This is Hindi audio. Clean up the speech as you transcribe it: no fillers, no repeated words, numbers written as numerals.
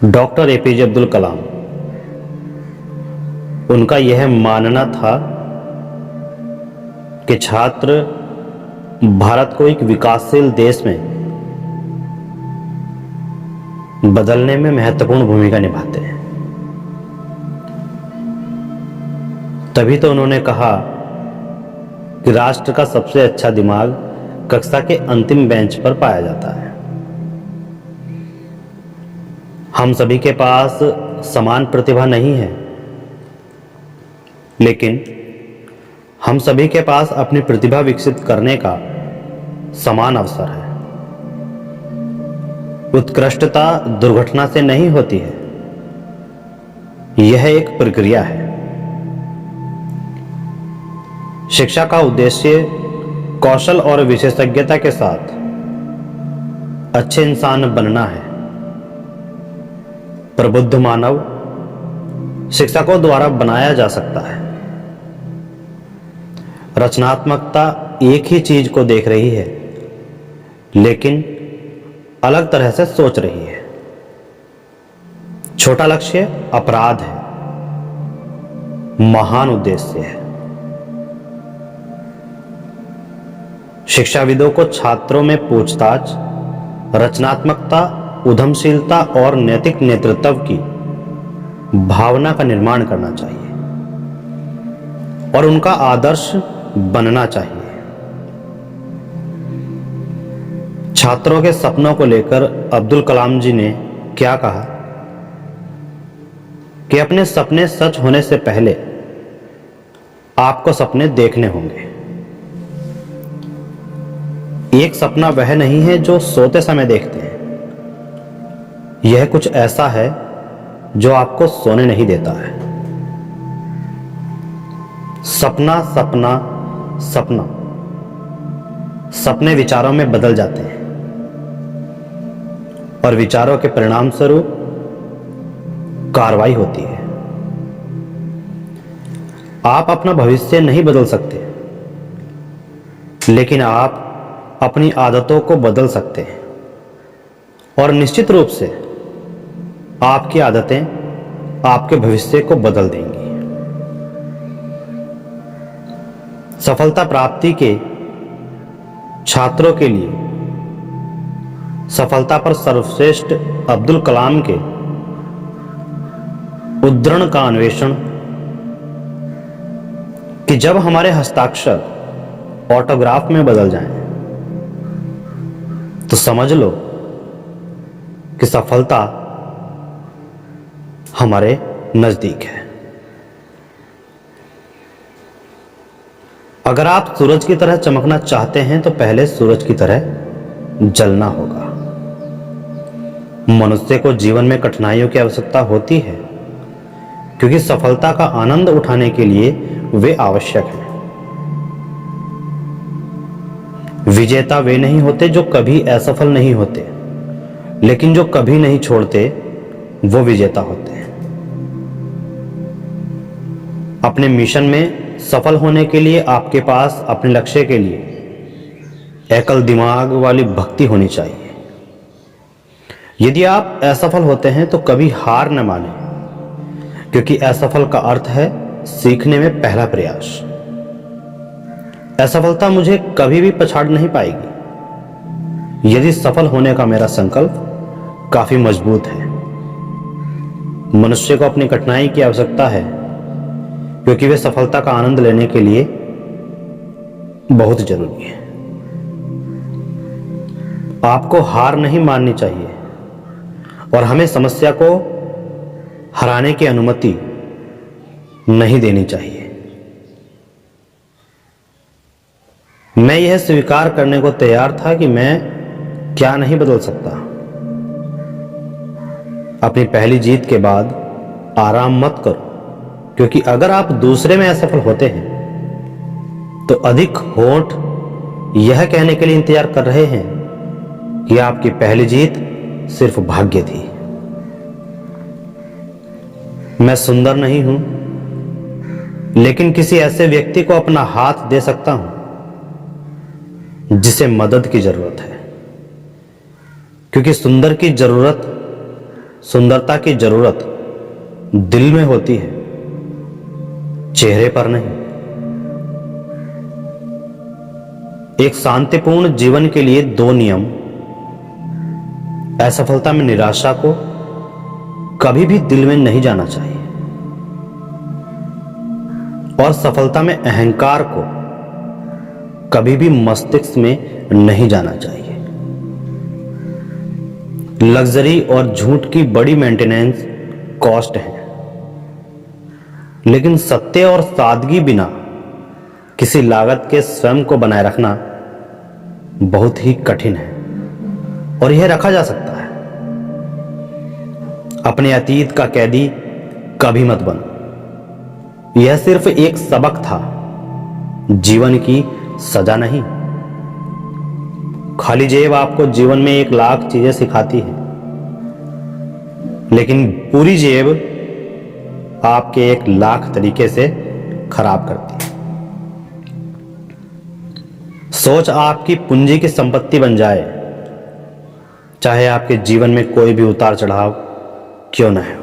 डॉक्टर एपीजे अब्दुल कलाम, उनका यह मानना था कि छात्र भारत को एक विकासशील देश में बदलने में महत्वपूर्ण भूमिका निभाते हैं। तभी तो उन्होंने कहा कि राष्ट्र का सबसे अच्छा दिमाग कक्षा के अंतिम बेंच पर पाया जाता है। हम सभी के पास समान प्रतिभा नहीं है, लेकिन हम सभी के पास अपनी प्रतिभा विकसित करने का समान अवसर है। उत्कृष्टता दुर्घटना से नहीं होती है, यह एक प्रक्रिया है। शिक्षा का उद्देश्य कौशल और विशेषज्ञता के साथ अच्छे इंसान बनना है। प्रबुद्ध मानव शिक्षकों द्वारा बनाया जा सकता है। रचनात्मकता एक ही चीज को देख रही है, लेकिन अलग तरह से सोच रही है। छोटा लक्ष्य अपराध है, महान उद्देश्य है। शिक्षाविदों को छात्रों में पूछताछ, रचनात्मकता, उद्यमशीलता और नैतिक नेतृत्व की भावना का निर्माण करना चाहिए और उनका आदर्श बनना चाहिए। छात्रों के सपनों को लेकर अब्दुल कलाम जी ने क्या कहा कि अपने सपने सच होने से पहले आपको सपने देखने होंगे। एक सपना वह नहीं है जो सोते समय देखते हैं, यह कुछ ऐसा है जो आपको सोने नहीं देता है। सपना सपना सपना सपने विचारों में बदल जाते हैं और विचारों के परिणाम स्वरूप कार्रवाई होती है। आप अपना भविष्य नहीं बदल सकते, लेकिन आप अपनी आदतों को बदल सकते हैं और निश्चित रूप से आपकी आदतें आपके भविष्य को बदल देंगी। सफलता प्राप्ति के छात्रों के लिए सफलता पर सर्वश्रेष्ठ अब्दुल कलाम के उद्धरण का अन्वेषण कि जब हमारे हस्ताक्षर ऑटोग्राफ में बदल जाएं, तो समझ लो कि सफलता हमारे नजदीक है। अगर आप सूरज की तरह चमकना चाहते हैं तो पहले सूरज की तरह जलना होगा। मनुष्य को जीवन में कठिनाइयों की आवश्यकता होती है, क्योंकि सफलता का आनंद उठाने के लिए वे आवश्यक हैं। विजेता वे नहीं होते जो कभी असफल नहीं होते, लेकिन जो कभी नहीं छोड़ते वो विजेता होते हैं। अपने मिशन में सफल होने के लिए आपके पास अपने लक्ष्य के लिए एकल दिमाग वाली भक्ति होनी चाहिए। यदि आप असफल होते हैं तो कभी हार न मानें, क्योंकि असफल का अर्थ है सीखने में पहला प्रयास। असफलता मुझे कभी भी पछाड़ नहीं पाएगी यदि सफल होने का मेरा संकल्प काफी मजबूत है। मनुष्य को अपनी कठिनाई की आवश्यकता है, क्योंकि वे सफलता का आनंद लेने के लिए बहुत जरूरी है। आपको हार नहीं माननी चाहिए और हमें समस्या को हराने की अनुमति नहीं देनी चाहिए। मैं यह स्वीकार करने को तैयार था कि मैं क्या नहीं बदल सकता। अपनी पहली जीत के बाद आराम मत करो, क्योंकि अगर आप दूसरे में असफल होते हैं तो अधिक होठ यह कहने के लिए इंतजार कर रहे हैं कि आपकी पहली जीत सिर्फ भाग्य थी। मैं सुंदर नहीं हूं, लेकिन किसी ऐसे व्यक्ति को अपना हाथ दे सकता हूं जिसे मदद की जरूरत है, क्योंकि सुंदर की जरूरत सुंदरता की जरूरत दिल में होती है, चेहरे पर नहीं। एक शांतिपूर्ण जीवन के लिए 2 नियम। असफलता में निराशा को कभी भी दिल में नहीं जाना चाहिए और सफलता में अहंकार को कभी भी मस्तिष्क में नहीं जाना चाहिए। लग्जरी और झूठ की बड़ी मेंटेनेंस कॉस्ट है, लेकिन सत्य और सादगी बिना किसी लागत के स्वयं को बनाए रखना बहुत ही कठिन है और यह रखा जा सकता है। अपने अतीत का कैदी कभी मत बनो। यह सिर्फ एक सबक था, जीवन की सजा नहीं। खाली जेब आपको जीवन में 1,00,000 चीजें सिखाती है, लेकिन पूरी जेब आपके 1,00,000 तरीके से खराब करती है। सोच आपकी पूंजी की संपत्ति बन जाए, चाहे आपके जीवन में कोई भी उतार चढ़ाव क्यों न हो।